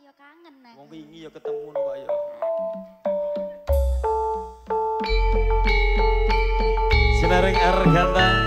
ya kangen nah. Wong wingi ya ketemu kok ya. Sinaring Arganta.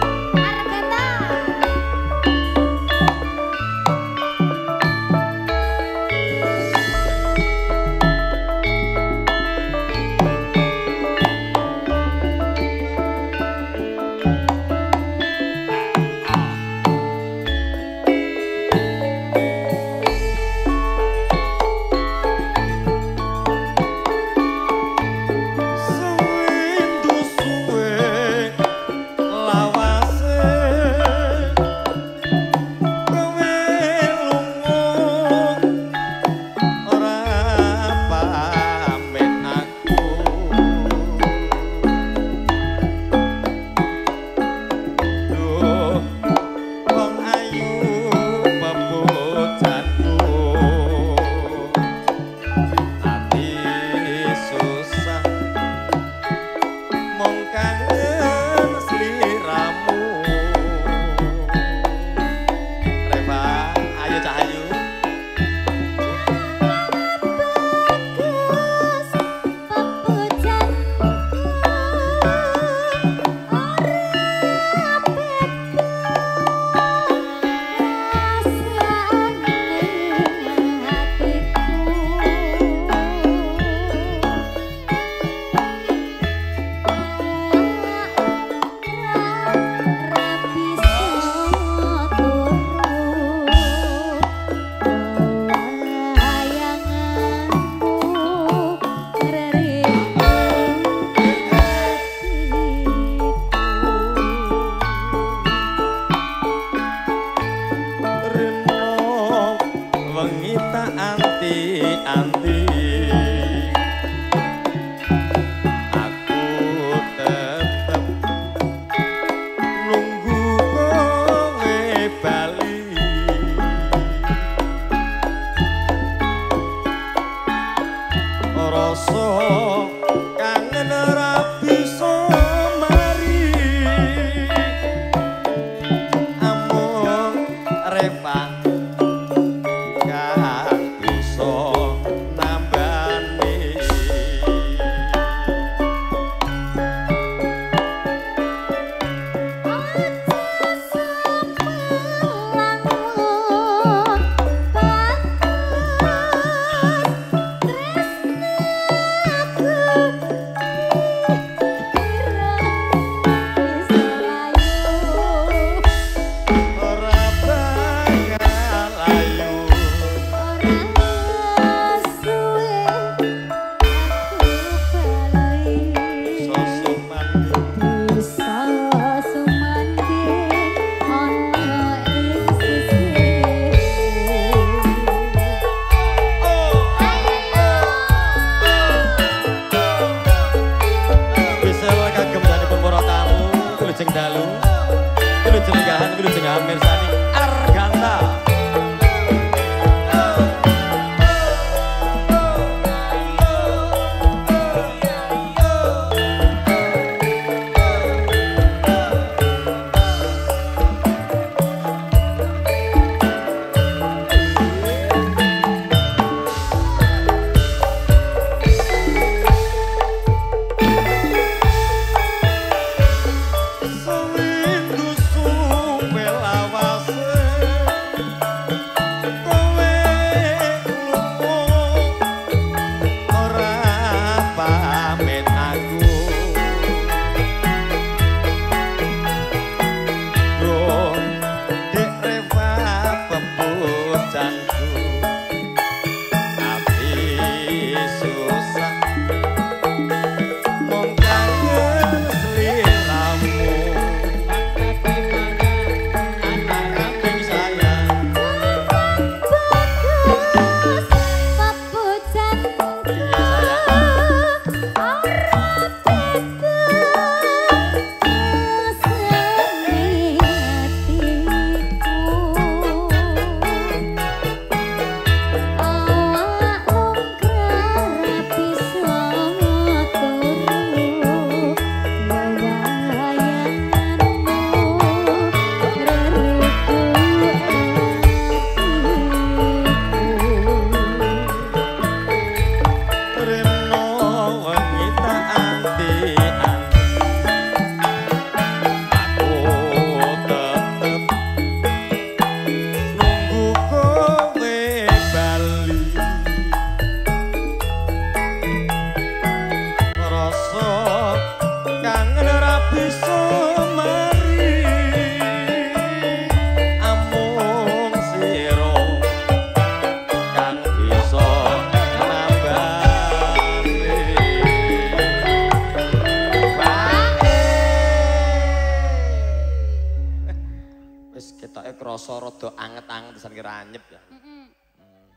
pantesan kira anyep ya.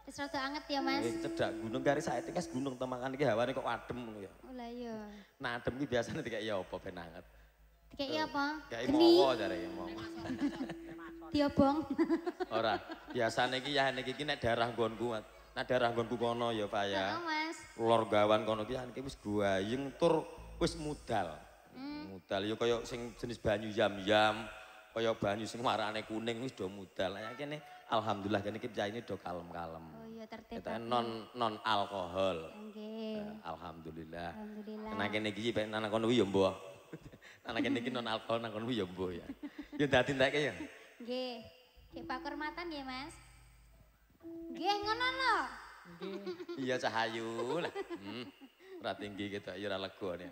Wis rada anget ya, Mas. Cedak gunung kari saiki kas gunung temangan iki hawane kok adem ngono ya. Oh lah iya. Nah, adem ki biasane dikek ya apa ben anget. Dikeki apa? Kayak mowo jare mowo. Diobong. Ora, biasane iki ya niki nek daerah nggonku. Nah daerah nggonku kono ya, Pak ya. Heeh, Mas. Lor gawan kono ki iki wis guayeng tur wis mudal. Mudal ya kaya sing jenis banyu yam-yam, kaya banyu sing warnane kuning wis do mudal. Lah kene alhamdulillah kene iki ini do kalem-kalem. Oh iya tertib. Kita non alkohol. Nggih. Alhamdulillah. Alhamdulillah. Nah kene iki ben nang kono ya mbah. Nang kene iki non alkohol nang kono ya mbah ya. Ya dadi entek ya. Nggih. Nggih Pak Hormatan ya, Mas. Nggih ngono lho. Iya Cahayu lah. Ora tinggi kita ya ora legone.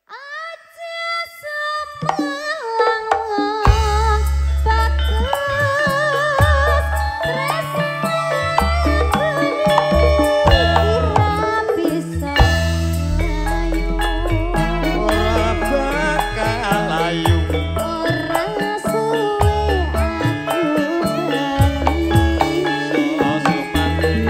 Aja semelang bagus kira bisa ayu Ora bakal ayu. ora suwe aku bali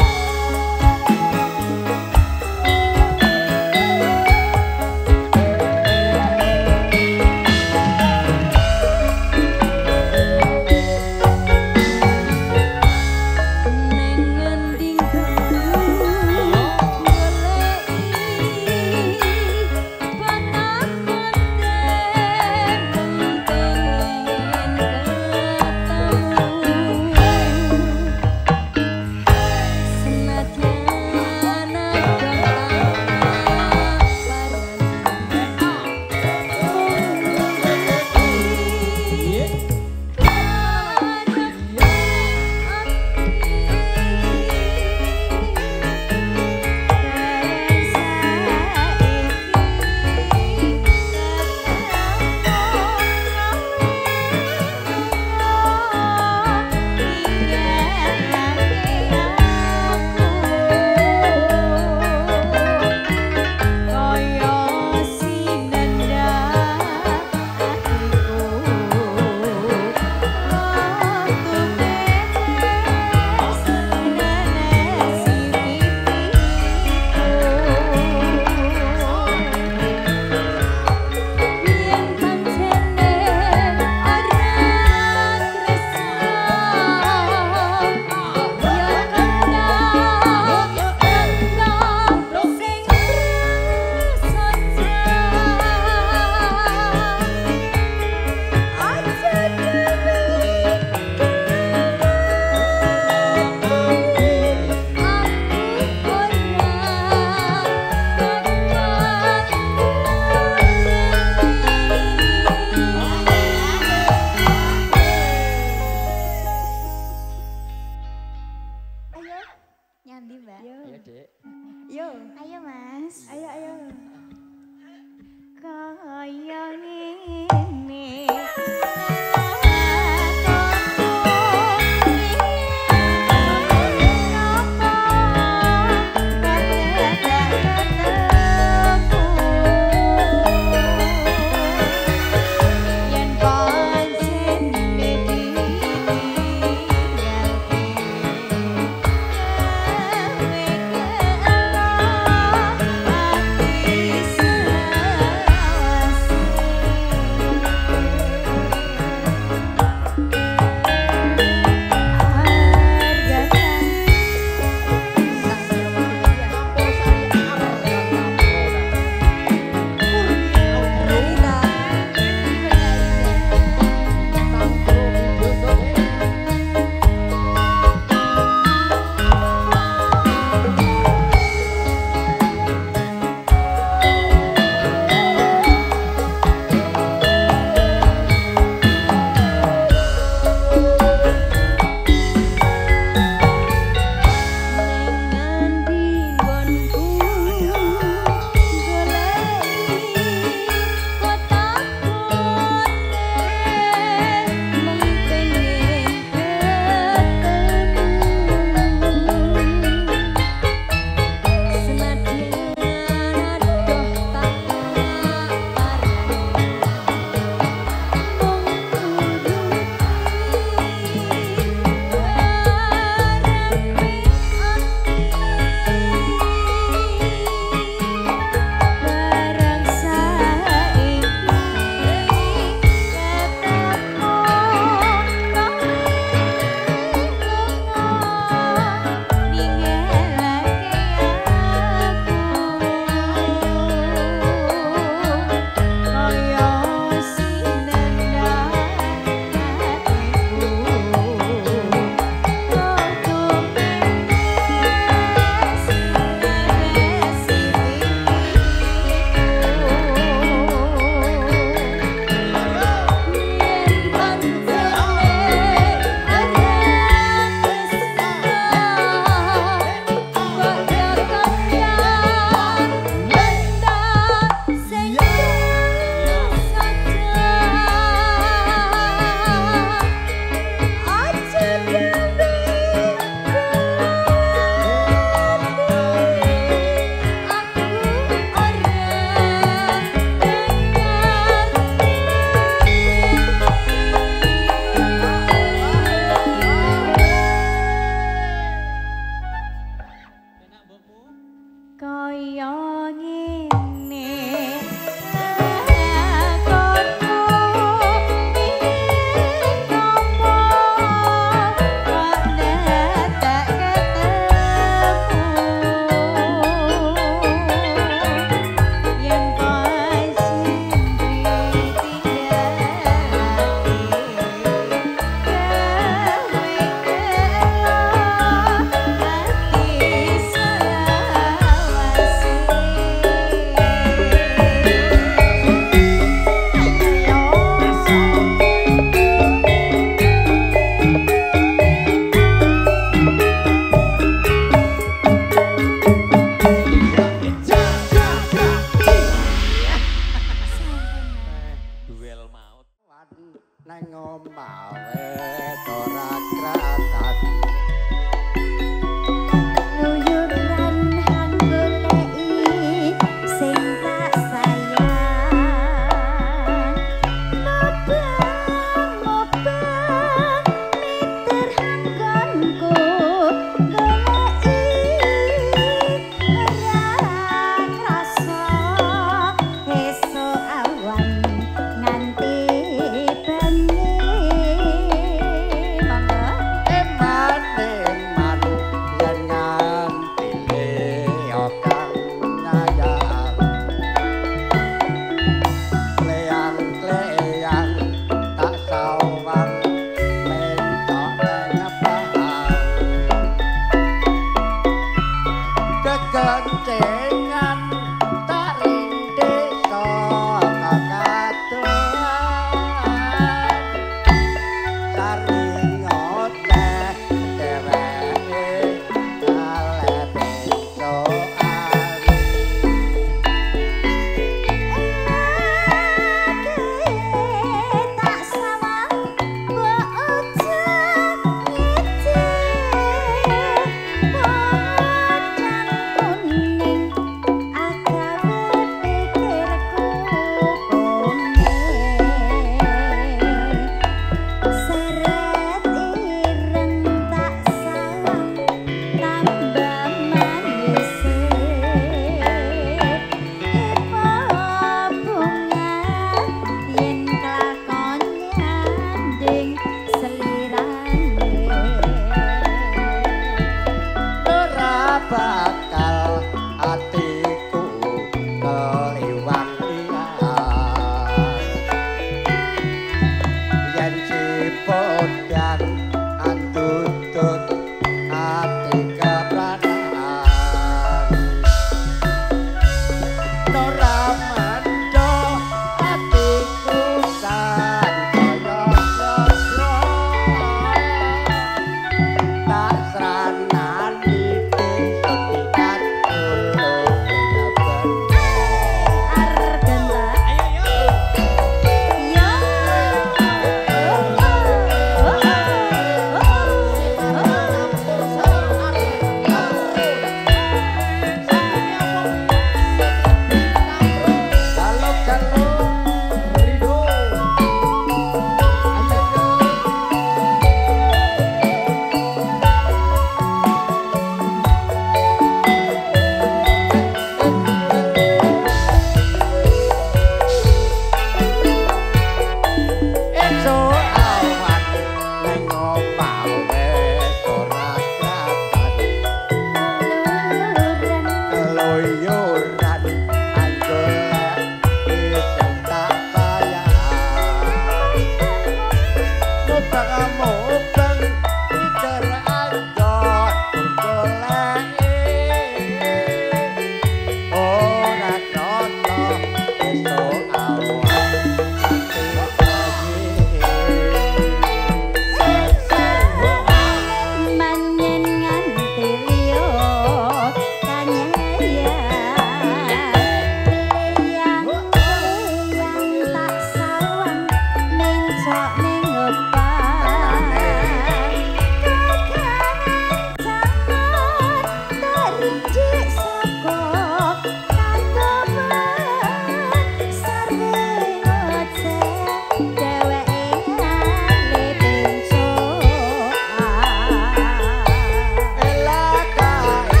Ela kae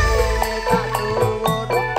tak duwono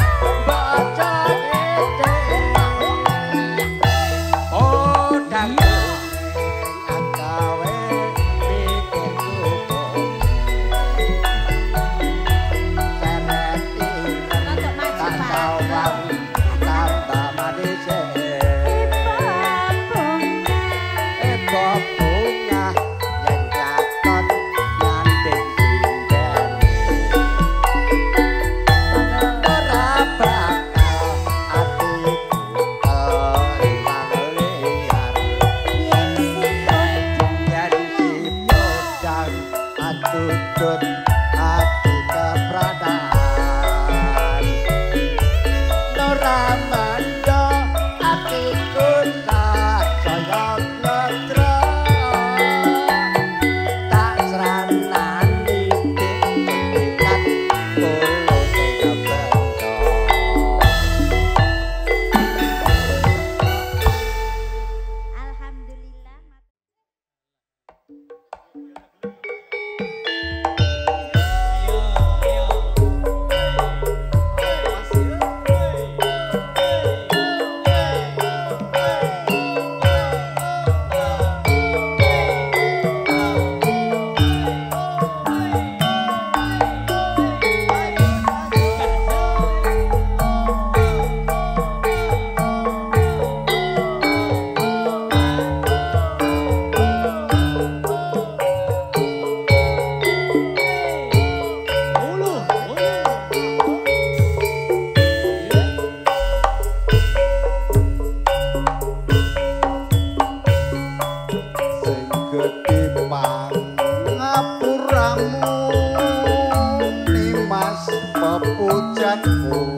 sayapku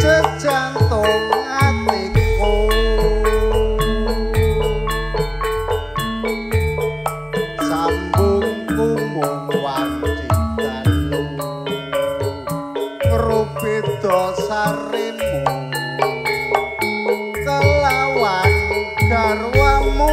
jejantung atiku sambungku mung wanci dalu rubeda sarimu kelawan garwamu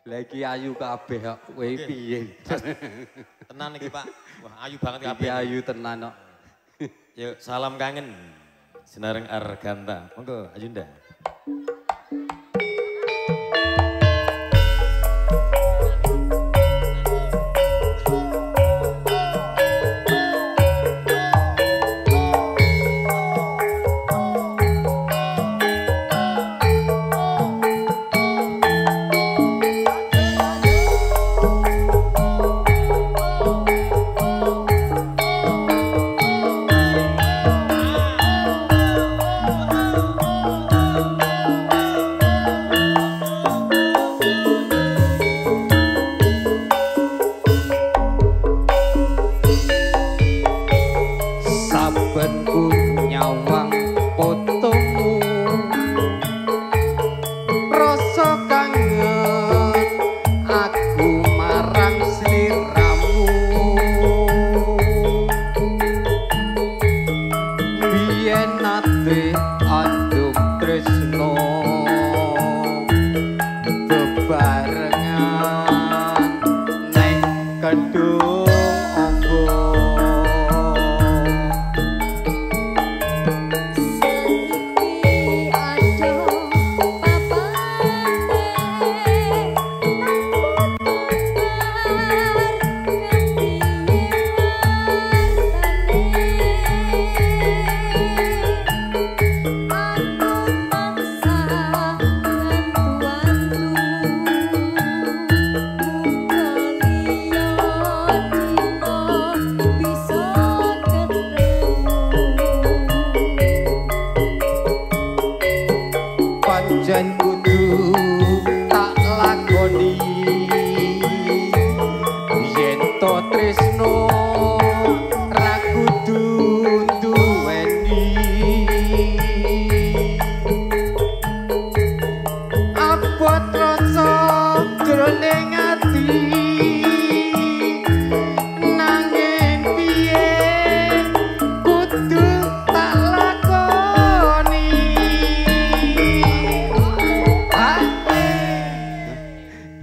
Lagi ayu kabeh kok. Kowe piye? Tenan iki, Pak. Wah, ayu banget kabeh. Iki ayu tenan kok. Yuk, salam kangen. Senareng Arganta. Monggo, Ayunda.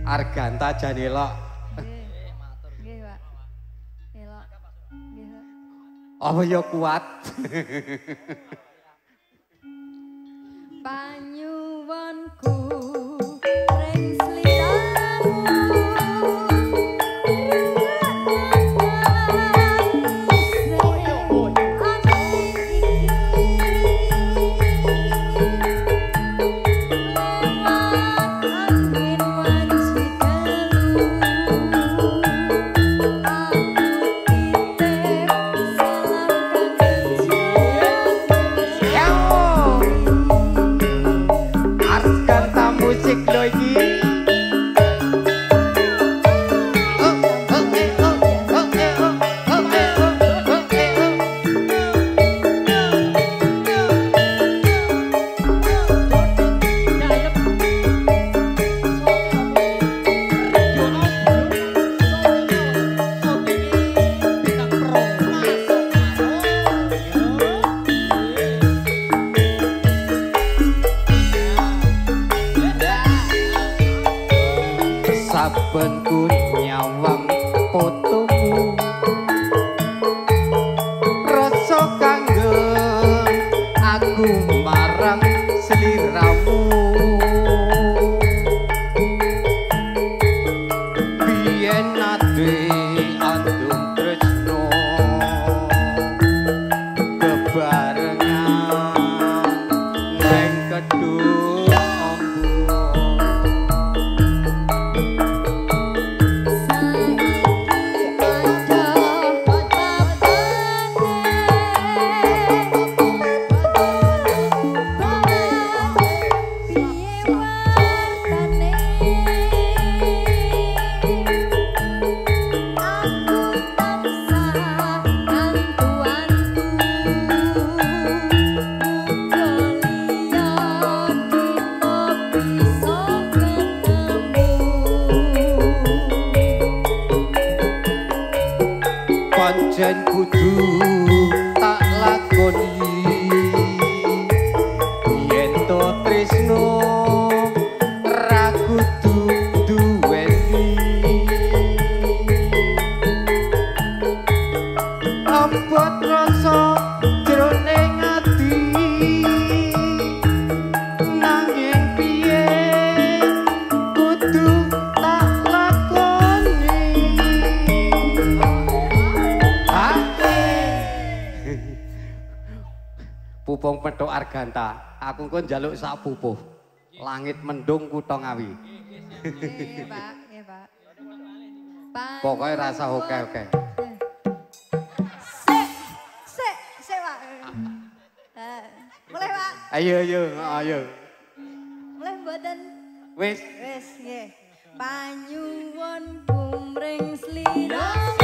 Arganta jane elok. Nggih, Pak. Elok. Nggih, Pak. Apa ya kuat? Panyuwunku ring sliramu saben ku nyawang fotomu rasa kangen aku marang sliramu biyen nate andung tresno bebarengan neng kedua pancen kudu tak lakoni yen to tresno ra kudu duwe Arganta. Aku engko njaluk sak pupuh. Langit mendung kutha Ngawi. Nggih, Pak. Nggih, Pak. Pokoknya rasa oke-oke. Sik, Pak. Mulai, Pak. Ayo. Mulai mboten. Wis. Wis, nggih. Panyuwun kumring sliramu.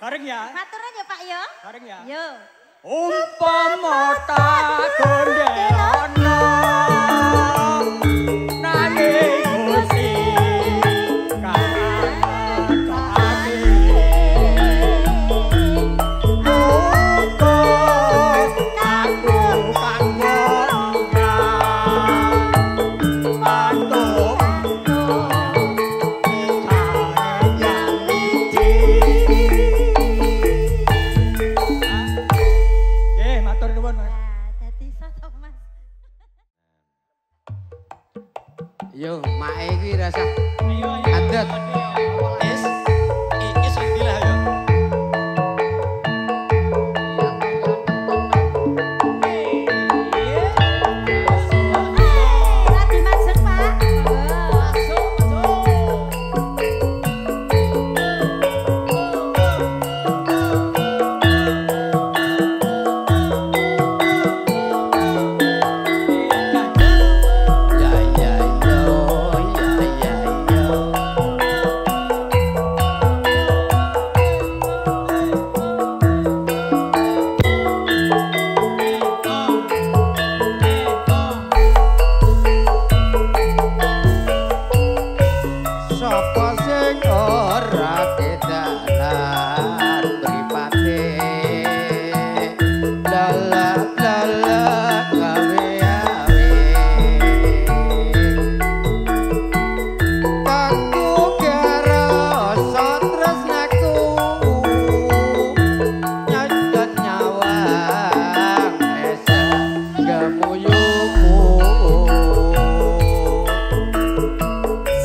Bareng ya. Maturan ya Pak ya. Bareng ya. Yo. Umpama tak gondelana nanging Gusti kaatake muga aku kanggo mantuk Yo, mae iki rasa. Adet. Iki sambilah ya. Rabi masuk Pak. Sapa sing ora kedalan mripate lalak lalak gawe awe aku karo tresnaku nyadot nyawang esa gamuyumu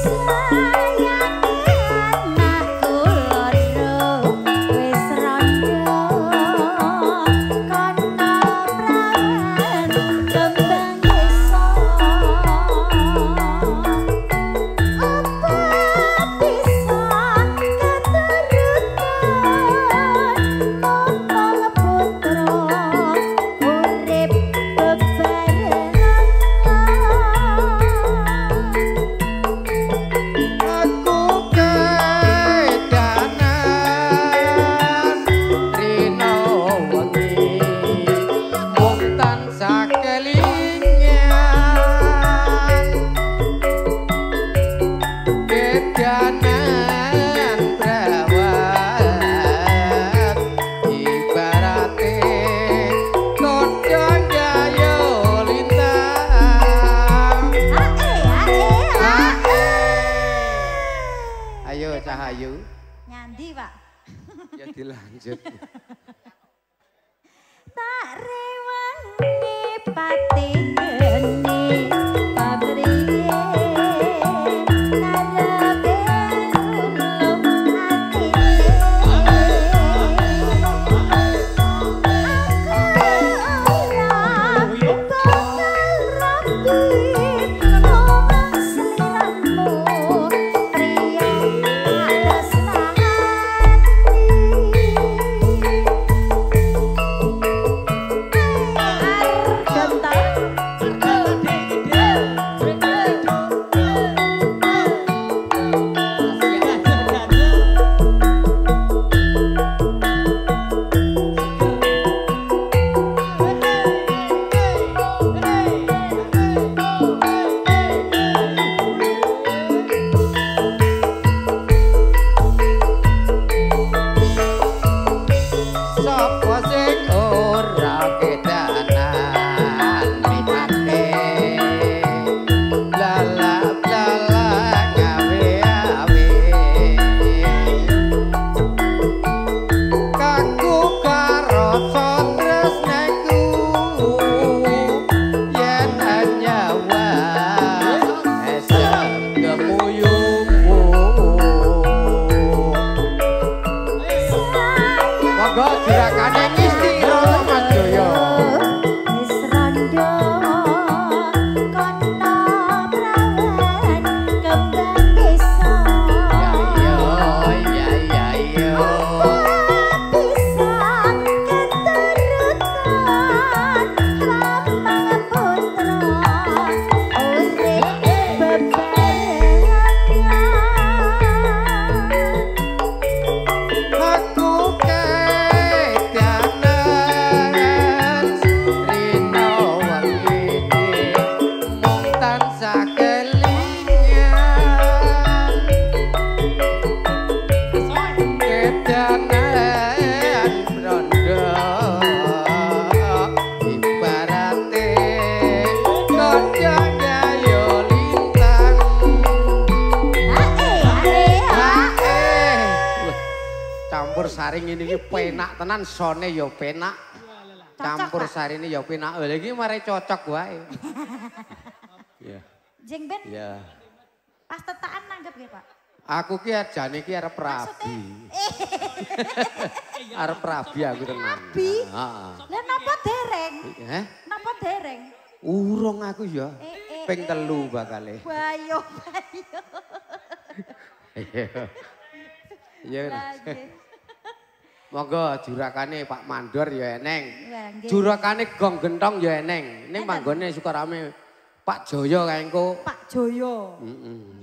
Sayang kedanan perawat ibarate kodong jayo lintang. Ayo Cahayu. Nyandi, Pak. Ya dilanjut. Tak rewangi pati geni pabriye karepe ulung atine aku bakal rapi ngomong seliramu pria atas Sapa sing ora kedanan mihate lalap lalak gawe-gawe kaku karo tresnaku yen nyawa esem gemuyungmu. Monggo jurakane ngistira Mas Joyo. wis randha kono prawan kembang desa Ya. pisang keturutan lamang putra urip bebarengan. Aku kedanan rino wangiti mung tansah kelingan kedanan rondo ibarate kodong gayo lintang. Campur sari ngene iki penak tenan, sone ya penak. Campur sari ini ya penak. Lha iki mare cocok wae. Ya. Jeng Ben Ya. pas tetaan nanggep nggih, Pak. Aku ki jane ki arep rabi. Arep rabi aku tenan. Rabi? Heeh. Lah napa dereng? Heh? Napa dereng? Urung aku ya. Eh, Ping 3 bakale. Bayo. Ya. Lagi. Monggo jurakane Pak Mandor ya eneng. Wah, nggih. Jurakane Gong Gentong ya eneng. Ning manggone Sukarame Pak Joyo kae engko. Pak Joyo.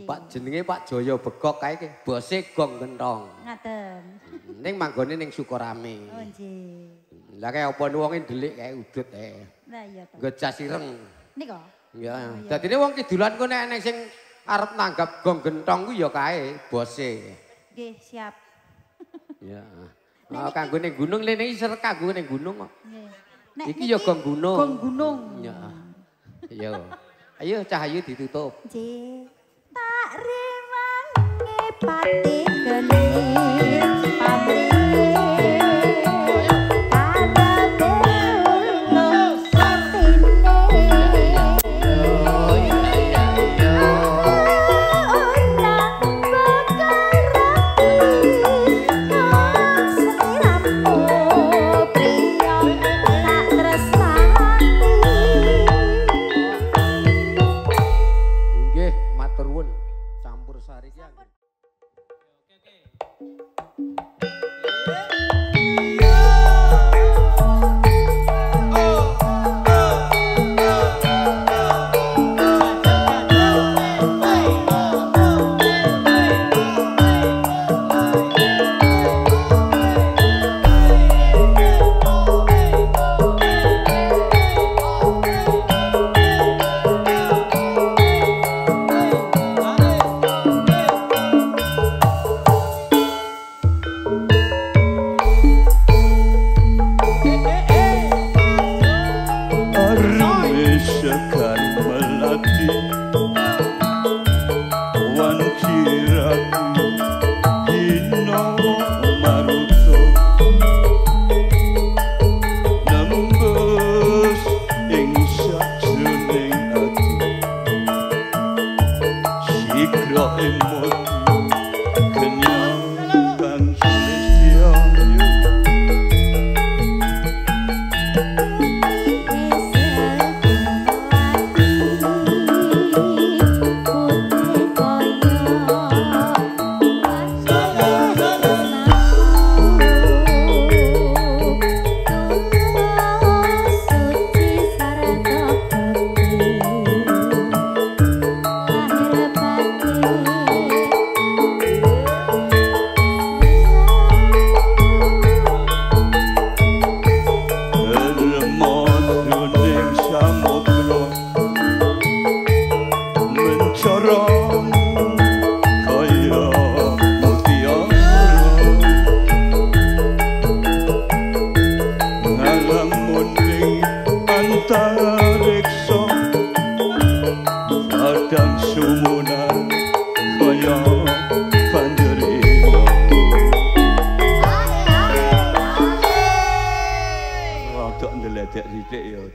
Pak jenenge Pak Joyo Begok kae ki bose Gong Gentong. Ngaten. Ning manggone ning Sukarame. Oh nggih. Lah kae apa wonge ndelik kae udut ae. Lah iya to. Nggo jas ireng. Nika. Ya. Dadine wong kidulan ku nek eneng sing arep nanggap Gong Gentong ku ya kae bose. Nggih, siap. Ya. Oh, kanggo ning gunung lene iki serek kanggo ning gunung kok. Nggih. Nek Iki ya Gong Gunung. Gong Gunung. Ya. Ayo. Ayo Cahayu ditutup. Nggih. Tak rewangi pati geni pabriye karepe ulung atine. Oh iya iya. Ora bakal rapi ngomong seliramu pria tak tresnani. Nggih, matur nuwun. Campur sari ki.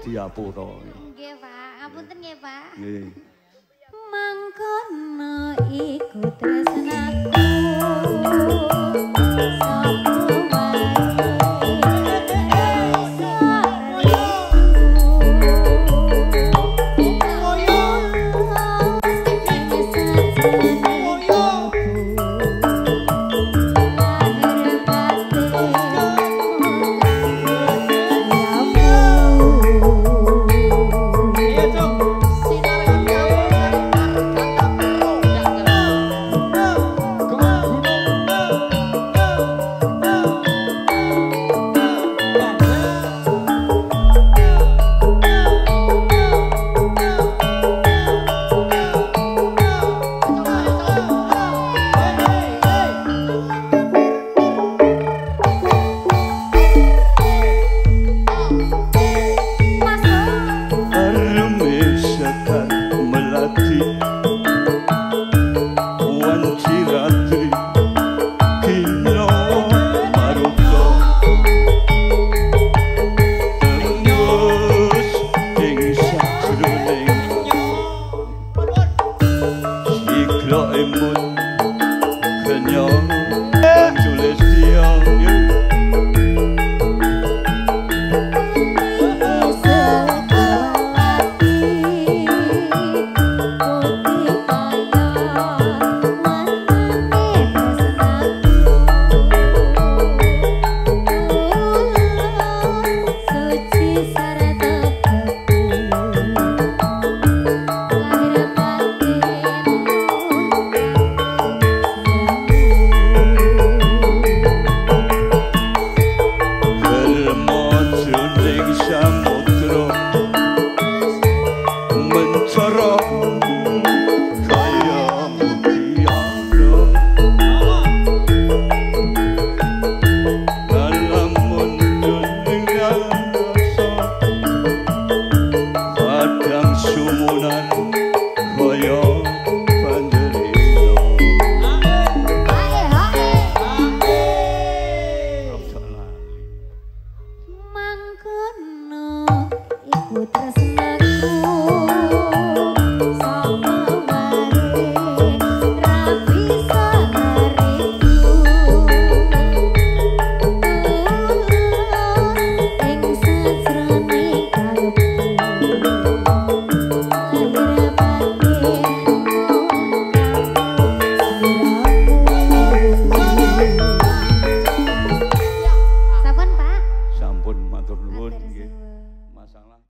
diapura. Nggih, Pak. Ngapunten nggih, Pak. Nggih. Mangkono iku tresnaku sapa